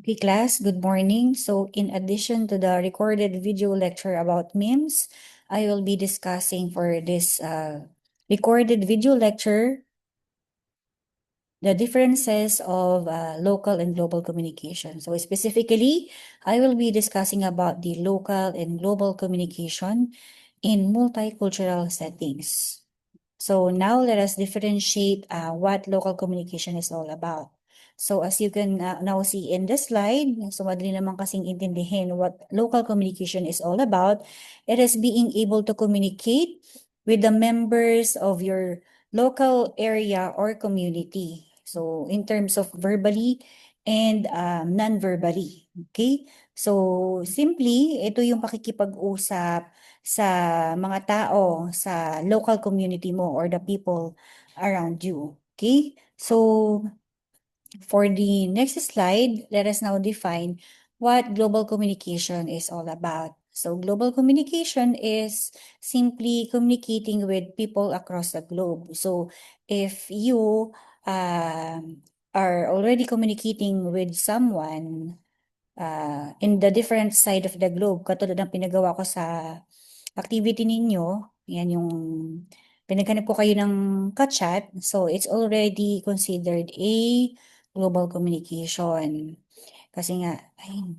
Okay, class, good morning. So, in addition to the recorded video lecture about memes, I will be discussing for this recorded video lecture the differences of local and global communication. So, specifically, I will be discussing about the local and global communication in multicultural settings. So now let us differentiate what local communication is all about. So as you can now see in the slide, so madali naman kasing intindihin what local communication is all about. It is being able to communicate with the members of your local area or community. So in terms of verbally and non-verbally. Okay? So simply, ito yung pakikipag-usap sa mga tao sa local community mo or the people around you. Okay? So, for the next slide, let us now define what global communication is all about. So, global communication is simply communicating with people across the globe. So, if you are already communicating with someone in the different side of the globe, katulad ng pinagawa ko sa activity ninyo, yan yung pinaghanap ko kayo ng ka-chat, so it's already considered a global communication. Kasi nga, ay,